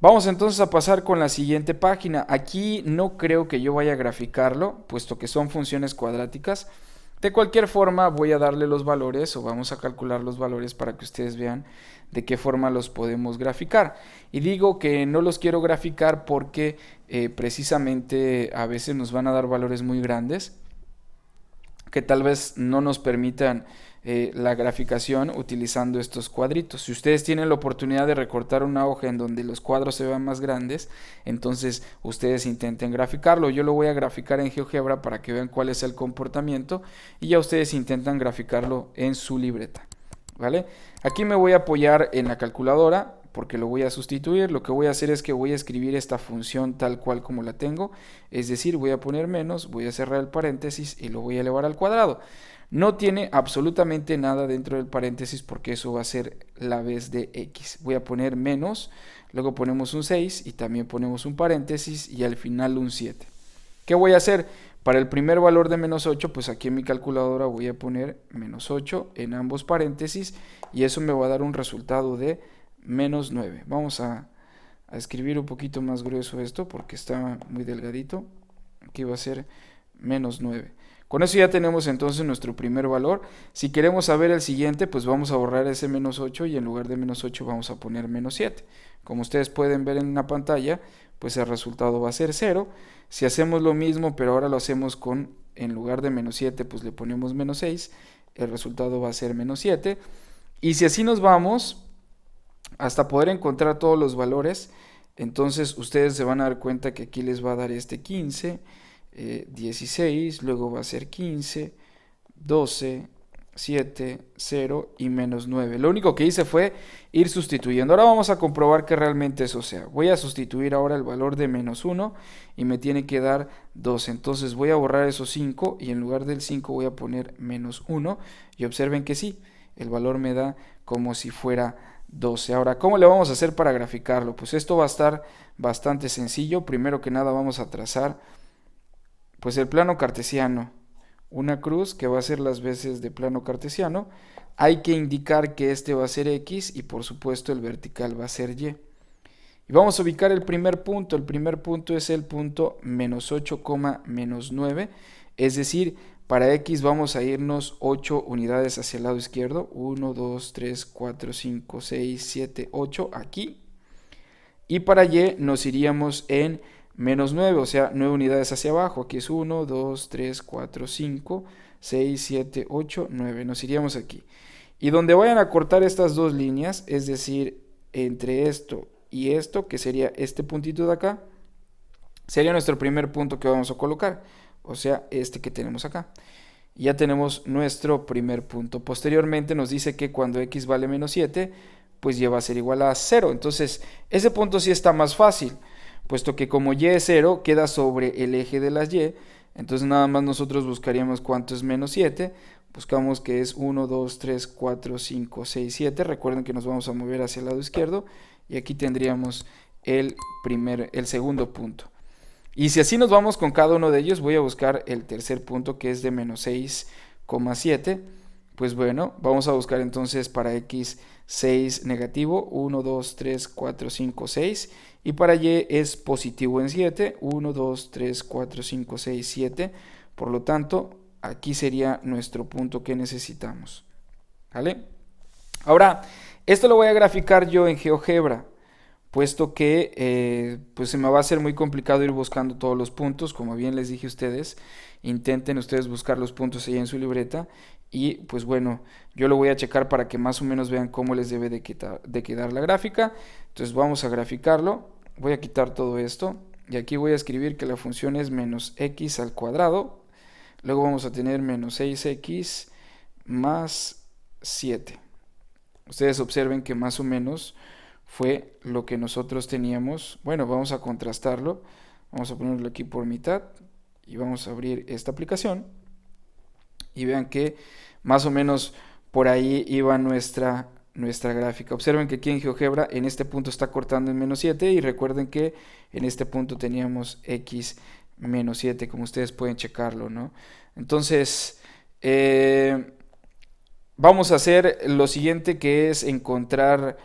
Vamos entonces a pasar con la siguiente página. Aquí no creo que yo vaya a graficarlo, puesto que son funciones cuadráticas. De cualquier forma, voy a darle los valores o vamos a calcular los valores para que ustedes vean de qué forma los podemos graficar. Y digo que no los quiero graficar porque precisamente a veces nos van a dar valores muy grandes que tal vez no nos permitan la graficación utilizando estos cuadritos. Si ustedes tienen la oportunidad de recortar una hoja en donde los cuadros se vean más grandes, entonces ustedes intenten graficarlo. Yo lo voy a graficar en GeoGebra para que vean cuál es el comportamiento y ya ustedes intentan graficarlo en su libreta. ¿Vale? Aquí me voy a apoyar en la calculadora porque lo voy a sustituir. Lo que voy a hacer es que voy a escribir esta función tal cual como la tengo, es decir, voy a poner menos, voy a cerrar el paréntesis y lo voy a elevar al cuadrado. No tiene absolutamente nada dentro del paréntesis porque eso va a ser la vez de x. Voy a poner menos, luego ponemos un 6 y también ponemos un paréntesis y al final un 7. ¿Qué voy a hacer? Para el primer valor de menos 8, pues aquí en mi calculadora voy a poner menos 8 en ambos paréntesis y eso me va a dar un resultado de menos 9. Vamos a escribir un poquito más grueso esto porque está muy delgadito. Aquí va a ser menos 9. Con eso ya tenemos entonces nuestro primer valor. Si queremos saber el siguiente, pues vamos a borrar ese menos 8 y en lugar de menos 8 vamos a poner menos 7. Como ustedes pueden ver en la pantalla, pues el resultado va a ser 0. Si hacemos lo mismo, pero ahora lo hacemos con, en lugar de menos 7, pues le ponemos menos 6, el resultado va a ser menos 7. Y si así nos vamos, hasta poder encontrar todos los valores, entonces ustedes se van a dar cuenta que aquí les va a dar este 15, 16, luego va a ser 15, 12, 7, 0 y menos 9. Lo único que hice fue ir sustituyendo. Ahora vamos a comprobar que realmente eso sea. Voy a sustituir ahora el valor de menos 1 y me tiene que dar 12. Entonces voy a borrar esos 5 y en lugar del 5 voy a poner menos 1 y observen que sí, el valor me da como si fuera 12. Ahora, ¿cómo le vamos a hacer para graficarlo? Pues esto va a estar bastante sencillo. Primero que nada vamos a trazar pues el plano cartesiano, una cruz que va a ser las veces de plano cartesiano. Hay que indicar que este va a ser X y por supuesto el vertical va a ser Y. Y vamos a ubicar el primer punto. El primer punto es el punto menos 8, menos 9. Es decir, para X vamos a irnos 8 unidades hacia el lado izquierdo. 1, 2, 3, 4, 5, 6, 7, 8 aquí. Y para Y nos iríamos en menos 9, o sea, 9 unidades hacia abajo. Aquí es 1, 2, 3, 4, 5, 6, 7, 8, 9. Nos iríamos aquí. Y donde vayan a cortar estas dos líneas, es decir, entre esto y esto, que sería este puntito de acá, sería nuestro primer punto que vamos a colocar. O sea, este que tenemos acá. Ya tenemos nuestro primer punto. Posteriormente nos dice que cuando x vale menos 7, pues y va a ser igual a 0. Entonces, ese punto sí está más fácil, puesto que como y es 0, queda sobre el eje de las y. Entonces nada más nosotros buscaríamos cuánto es menos 7. Buscamos que es 1, 2, 3, 4, 5, 6, 7. Recuerden que nos vamos a mover hacia el lado izquierdo. Y aquí tendríamos el segundo punto. Y si así nos vamos con cada uno de ellos, voy a buscar el tercer punto que es de menos 6,7. Pues bueno, vamos a buscar entonces para x 6 negativo, 1, 2, 3, 4, 5, 6. Y para y es positivo en 7, 1, 2, 3, 4, 5, 6, 7. Por lo tanto, aquí sería nuestro punto que necesitamos. ¿Vale? Ahora, esto lo voy a graficar yo en GeoGebra, puesto que pues se me va a hacer muy complicado ir buscando todos los puntos. Como bien les dije a ustedes, intenten ustedes buscar los puntos ahí en su libreta y pues bueno, yo lo voy a checar para que más o menos vean cómo les debe de quedar la gráfica. Entonces vamos a graficarlo, voy a quitar todo esto y aquí voy a escribir que la función es menos x al cuadrado, luego vamos a tener menos 6x más 7. Ustedes observen que más o menos fue lo que nosotros teníamos. Bueno, vamos a contrastarlo. Vamos a ponerlo aquí por mitad y vamos a abrir esta aplicación. Y vean que más o menos por ahí iba nuestra gráfica. Observen que aquí en GeoGebra en este punto está cortando en menos 7 y recuerden que en este punto teníamos x menos 7, como ustedes pueden checarlo, ¿no? Entonces, vamos a hacer lo siguiente, que es encontrar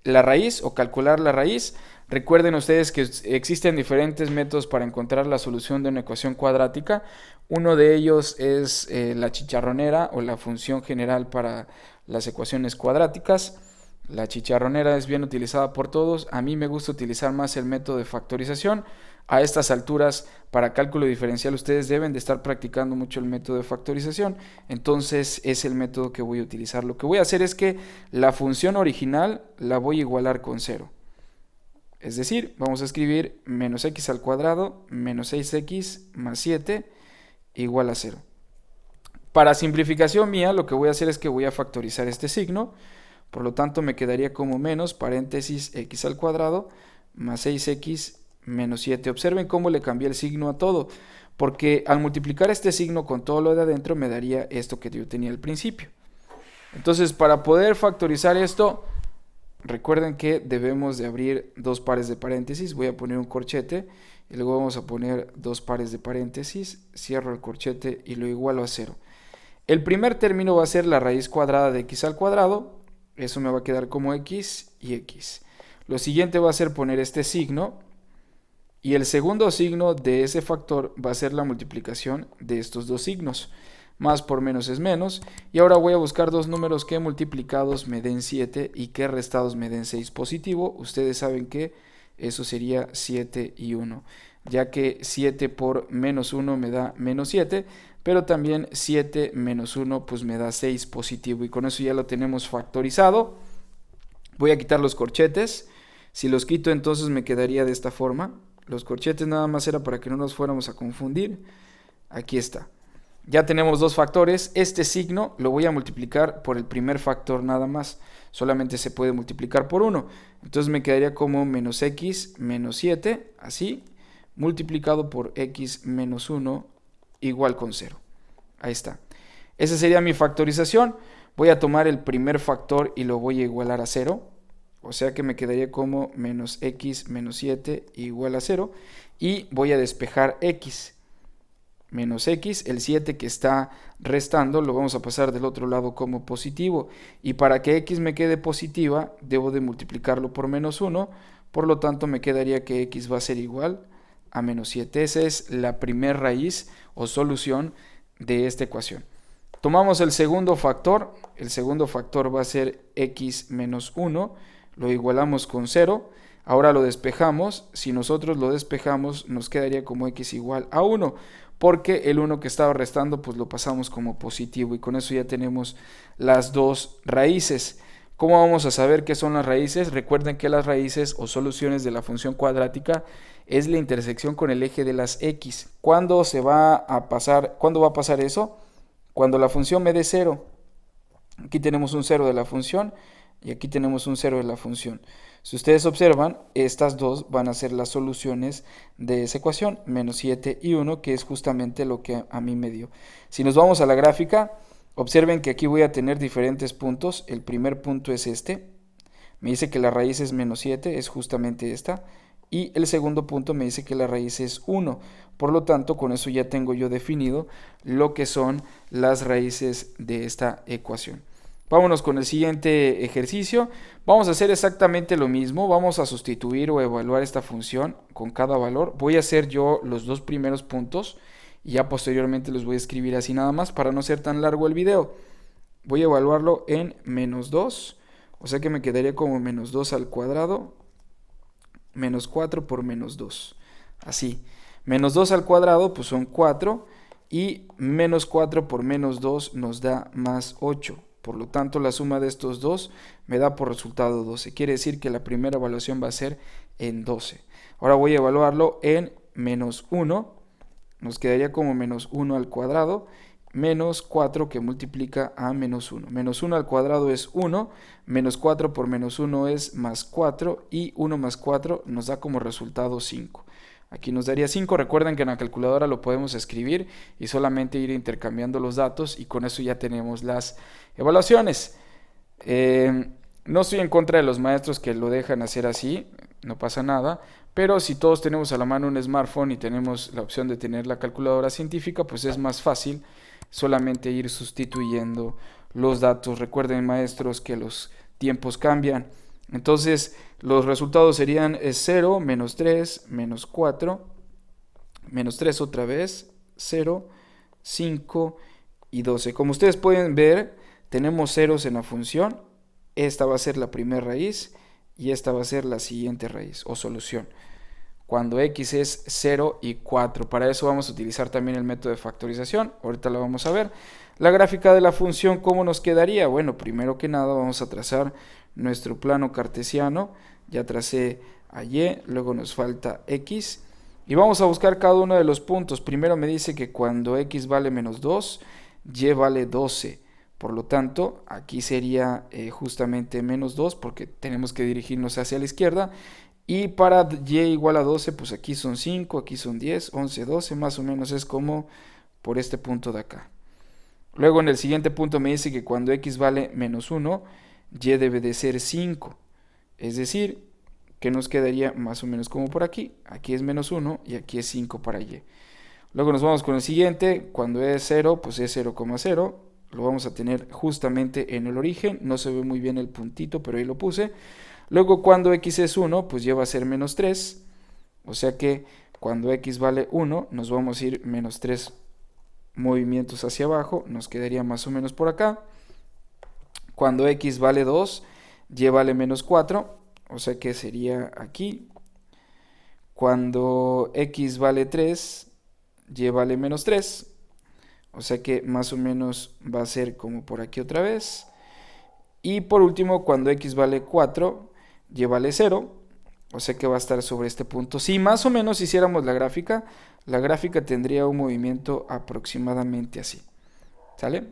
la raíz o calcular la raíz. Recuerden ustedes que existen diferentes métodos para encontrar la solución de una ecuación cuadrática. Uno de ellos es la chicharronera o la función general para las ecuaciones cuadráticas. La chicharronera es bien utilizada por todos. A mí me gusta utilizar más el método de factorización. A estas alturas, para cálculo diferencial, ustedes deben de estar practicando mucho el método de factorización. Entonces, es el método que voy a utilizar. Lo que voy a hacer es que la función original la voy a igualar con 0. Es decir, vamos a escribir menos x al cuadrado menos 6x más 7 igual a 0. Para simplificación mía, lo que voy a hacer es que voy a factorizar este signo. Por lo tanto, me quedaría como menos paréntesis x al cuadrado más 6x menos 7. Observen cómo le cambié el signo a todo, porque al multiplicar este signo con todo lo de adentro me daría esto que yo tenía al principio. Entonces, para poder factorizar esto, recuerden que debemos de abrir dos pares de paréntesis. Voy a poner un corchete y luego vamos a poner dos pares de paréntesis. Cierro el corchete y lo igualo a 0. El primer término va a ser la raíz cuadrada de x al cuadrado. Eso me va a quedar como x y x. Lo siguiente va a ser poner este signo. Y el segundo signo de ese factor va a ser la multiplicación de estos dos signos. Más por menos es menos. Y ahora voy a buscar dos números que multiplicados me den 7 y que restados me den 6 positivo. Ustedes saben que eso sería 7 y 1. Ya que 7 por menos 1 me da menos 7. Pero también 7 menos 1 pues me da 6 positivo. Y con eso ya lo tenemos factorizado. Voy a quitar los corchetes. Si los quito entonces me quedaría de esta forma. Los corchetes nada más era para que no nos fuéramos a confundir. Aquí está. Ya tenemos dos factores. Este signo lo voy a multiplicar por el primer factor nada más. Solamente se puede multiplicar por 1. Entonces me quedaría como menos x menos 7, así, multiplicado por x menos 1 igual con 0. Ahí está. Esa sería mi factorización. Voy a tomar el primer factor y lo voy a igualar a 0. O sea que me quedaría como menos x menos 7 igual a 0. Y voy a despejar x. Menos x, el 7 que está restando, lo vamos a pasar del otro lado como positivo. Y para que x me quede positiva, debo de multiplicarlo por menos 1. Por lo tanto, me quedaría que x va a ser igual a menos 7. Esa es la primera raíz o solución de esta ecuación. Tomamos el segundo factor. El segundo factor va a ser x menos 1. Lo igualamos con 0, ahora lo despejamos. Si nosotros lo despejamos nos quedaría como x igual a 1, porque el 1 que estaba restando pues lo pasamos como positivo y con eso ya tenemos las dos raíces. ¿Cómo vamos a saber qué son las raíces? Recuerden que las raíces o soluciones de la función cuadrática es la intersección con el eje de las x. ¿Cuándo va a pasar eso? Cuando la función me dé 0. Aquí tenemos un 0 de la función. Y aquí tenemos un 0 de la función. Si ustedes observan, estas dos van a ser las soluciones de esa ecuación, menos 7 y 1, que es justamente lo que a mí me dio. Si nos vamos a la gráfica, observen que aquí voy a tener diferentes puntos. El primer punto es este. Me dice que la raíz es menos 7, es justamente esta. Y el segundo punto me dice que la raíz es 1. Por lo tanto, con eso ya tengo yo definido lo que son las raíces de esta ecuación. Vámonos con el siguiente ejercicio. Vamos a hacer exactamente lo mismo. Vamos a sustituir o evaluar esta función con cada valor. Voy a hacer yo los dos primeros puntos y ya posteriormente los voy a escribir así nada más para no ser tan largo el video. Voy a evaluarlo en menos 2. O sea que me quedaría como menos 2 al cuadrado menos 4 por menos 2. Así. Menos 2 al cuadrado pues son 4 y menos 4 por menos 2 nos da más 8. Por lo tanto, la suma de estos dos me da por resultado 12. Quiere decir que la primera evaluación va a ser en 12. Ahora voy a evaluarlo en menos 1. Nos quedaría como menos 1 al cuadrado menos 4 que multiplica a menos 1. Menos 1 al cuadrado es 1. Menos 4 por menos 1 es más 4. Y 1 más 4 nos da como resultado 5. Aquí nos daría 5. Recuerden que en la calculadora lo podemos escribir y solamente ir intercambiando los datos y con eso ya tenemos las evaluaciones. No estoy en contra de los maestros que lo dejan hacer así, no pasa nada, pero si todos tenemos a la mano un smartphone y tenemos la opción de tener la calculadora científica, pues es más fácil solamente ir sustituyendo los datos. Recuerden, maestros, que los tiempos cambian. Entonces, los resultados serían 0, menos 3, menos 4, menos 3 otra vez, 0, 5 y 12. Como ustedes pueden ver, tenemos ceros en la función. Esta va a ser la primera raíz y esta va a ser la siguiente raíz o solución, cuando x es 0 y 4. Para eso vamos a utilizar también el método de factorización. Ahorita lo vamos a ver. La gráfica de la función, ¿cómo nos quedaría? Bueno, primero que nada vamos a trazar nuestro plano cartesiano. Ya tracé a y, luego nos falta x. Y vamos a buscar cada uno de los puntos. Primero me dice que cuando x vale menos 2, y vale 12. Por lo tanto, aquí sería justamente menos 2 porque tenemos que dirigirnos hacia la izquierda. Y para y igual a 12, pues aquí son 5, aquí son 10, 11, 12, más o menos es como por este punto de acá. Luego en el siguiente punto me dice que cuando x vale menos 1, y debe de ser 5. Es decir, que nos quedaría más o menos como por aquí. Aquí es menos 1 y aquí es 5 para y. Luego nos vamos con el siguiente. Cuando es 0, pues es 0,0. Lo vamos a tener justamente en el origen. No se ve muy bien el puntito, pero ahí lo puse. Luego cuando x es 1, pues ya va a ser menos 3. O sea que cuando x vale 1, nos vamos a ir menos 3 movimientos hacia abajo. Nos quedaría más o menos por acá. Cuando x vale 2, y vale menos 4. O sea que sería aquí. Cuando x vale 3, y vale menos 3. O sea que más o menos va a ser como por aquí otra vez. Y por último, cuando x vale 4, y vale 0. O sea que va a estar sobre este punto. Si más o menos hiciéramos la gráfica tendría un movimiento aproximadamente así. ¿Sale?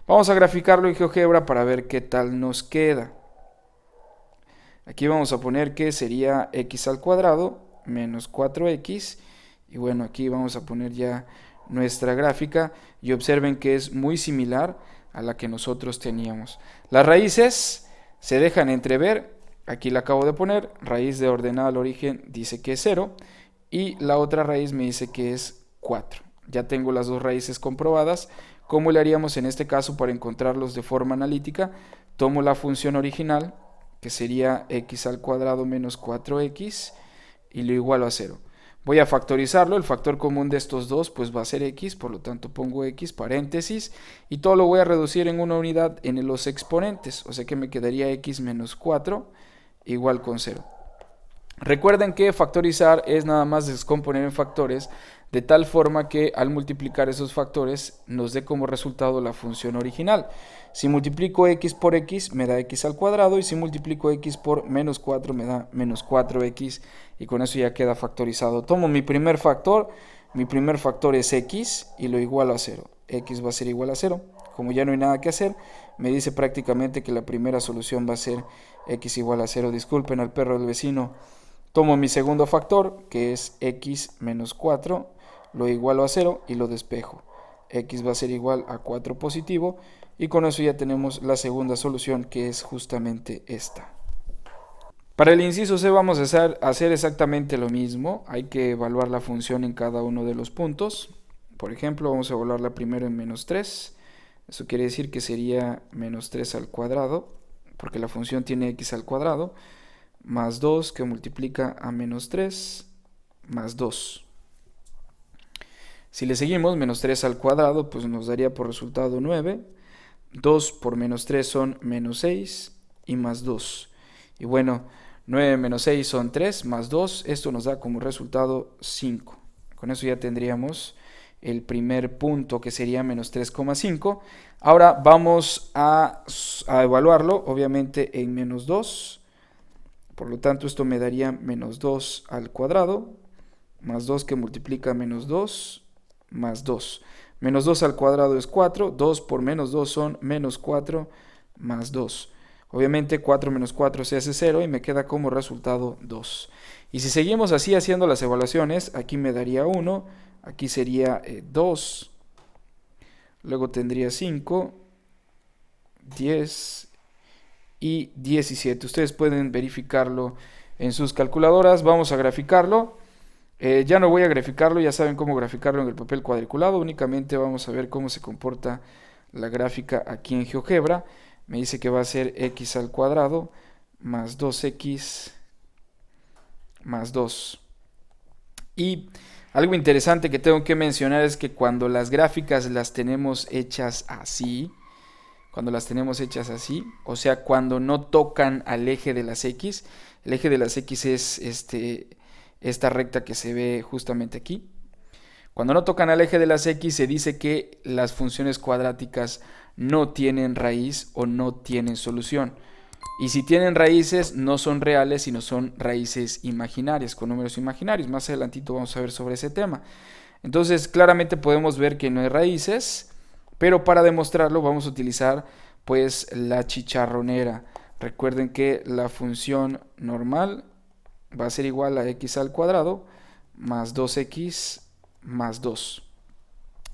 Vamos a graficarlo en GeoGebra para ver qué tal nos queda. Aquí vamos a poner que sería x al cuadrado menos 4x. Y bueno, aquí vamos a poner ya nuestra gráfica. Y observen que es muy similar a la que nosotros teníamos. Las raíces se dejan entrever. Aquí la acabo de poner. Raíz de ordenada al origen dice que es 0. Y la otra raíz me dice que es 4. Ya tengo las dos raíces comprobadas. ¿Cómo le haríamos en este caso para encontrarlos de forma analítica? Tomo la función original, que sería x al cuadrado menos 4x, y lo igualo a 0. Voy a factorizarlo, el factor común de estos dos pues va a ser x, por lo tanto pongo x, paréntesis, y todo lo voy a reducir en una unidad en los exponentes, o sea que me quedaría x menos 4 igual con 0. Recuerden que factorizar es nada más descomponer en factores, de tal forma que al multiplicar esos factores nos dé como resultado la función original. Si multiplico x por x me da x al cuadrado, y si multiplico x por menos 4 me da menos 4x, y con eso ya queda factorizado. Tomo mi primer factor es x, y lo igualo a 0. X va a ser igual a 0. Como ya no hay nada que hacer, me dice prácticamente que la primera solución va a ser x igual a 0. Disculpen al perro del vecino. Tomo mi segundo factor, que es x menos 4, lo igualo a 0 y lo despejo. X va a ser igual a 4 positivo, y con eso ya tenemos la segunda solución, que es justamente esta. Para el inciso C vamos a hacer exactamente lo mismo. Hay que evaluar la función en cada uno de los puntos. Por ejemplo, vamos a evaluarla primero en menos 3. Eso quiere decir que sería menos 3 al cuadrado, porque la función tiene x al cuadrado, más 2 que multiplica a menos 3, más 2. Si le seguimos, menos 3 al cuadrado, pues nos daría por resultado 9. 2 por menos 3 son menos 6 y más 2. Y bueno, 9 menos 6 son 3, más 2. Esto nos da como resultado 5. Con eso ya tendríamos el primer punto, que sería menos 3,5. Ahora vamos a evaluarlo, obviamente, en menos 2. Por lo tanto, esto me daría menos 2 al cuadrado, más 2 que multiplica menos 2, más 2. Menos 2 al cuadrado es 4, 2 por menos 2 son menos 4, más 2. Obviamente 4 menos 4 se hace 0 y me queda como resultado 2. Y si seguimos así haciendo las evaluaciones, aquí me daría 1, aquí sería 2, luego tendría 5, 10 y 17. Ustedes pueden verificarlo en sus calculadoras. Vamos a graficarlo. Ya no voy a graficarlo, ya saben cómo graficarlo en el papel cuadriculado. Únicamente vamos a ver cómo se comporta la gráfica aquí en GeoGebra. Me dice que va a ser x al cuadrado más 2x más 2. Y algo interesante que tengo que mencionar es que cuando las gráficas las tenemos hechas así, o sea, cuando no tocan al eje de las x, el eje de las x es esta recta que se ve justamente aquí. Cuando no tocan al eje de las x se dice que las funciones cuadráticas no tienen raíz o no tienen solución. Y si tienen raíces, no son reales, sino son raíces imaginarias, con números imaginarios. Más adelantito vamos a ver sobre ese tema. Entonces, claramente podemos ver que no hay raíces, pero para demostrarlo vamos a utilizar pues la chicharronera. Recuerden que la función normal va a ser igual a x al cuadrado más 2x más 2.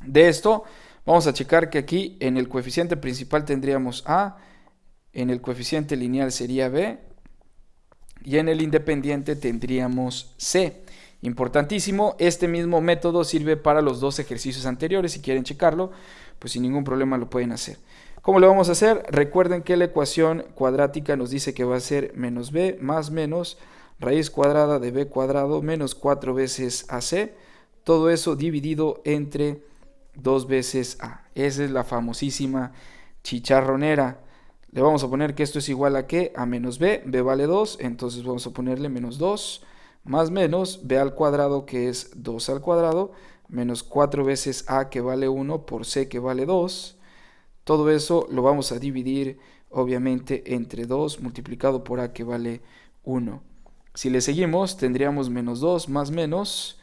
De esto vamos a checar que aquí en el coeficiente principal tendríamos a, en el coeficiente lineal sería b y en el independiente tendríamos c. Importantísimo, este mismo método sirve para los dos ejercicios anteriores. Si quieren checarlo, pues sin ningún problema lo pueden hacer. ¿Cómo lo vamos a hacer? Recuerden que la ecuación cuadrática nos dice que va a ser menos b más menos raíz cuadrada de b cuadrado menos 4 veces ac. Todo eso dividido entre 2 veces a. Esa es la famosísima chicharronera. Le vamos a poner que esto es igual a ¿qué? A menos b. B vale 2, entonces vamos a ponerle menos 2 más menos b al cuadrado, que es 2 al cuadrado, menos 4 veces a, que vale 1, por c, que vale 2. Todo eso lo vamos a dividir, obviamente, entre 2 multiplicado por a, que vale 1. Si le seguimos, tendríamos menos 2 más menos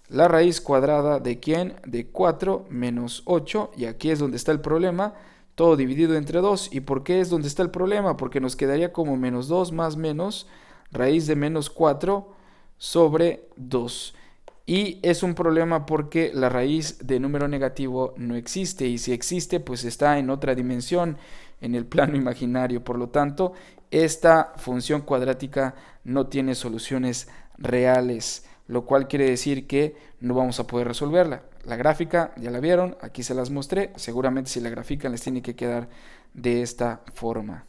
la raíz cuadrada de ¿quién? De 4 menos 8, y aquí es donde está el problema, todo dividido entre 2. ¿Y por qué es donde está el problema? Porque nos quedaría como menos 2 más menos raíz de menos 4 sobre 2. Y es un problema porque la raíz de número negativo no existe, y si existe pues está en otra dimensión, en el plano imaginario. Por lo tanto, esta función cuadrática no tiene soluciones reales, lo cual quiere decir que no vamos a poder resolverla. La gráfica ya la vieron, aquí se las mostré, seguramente si la grafican les tiene que quedar de esta forma.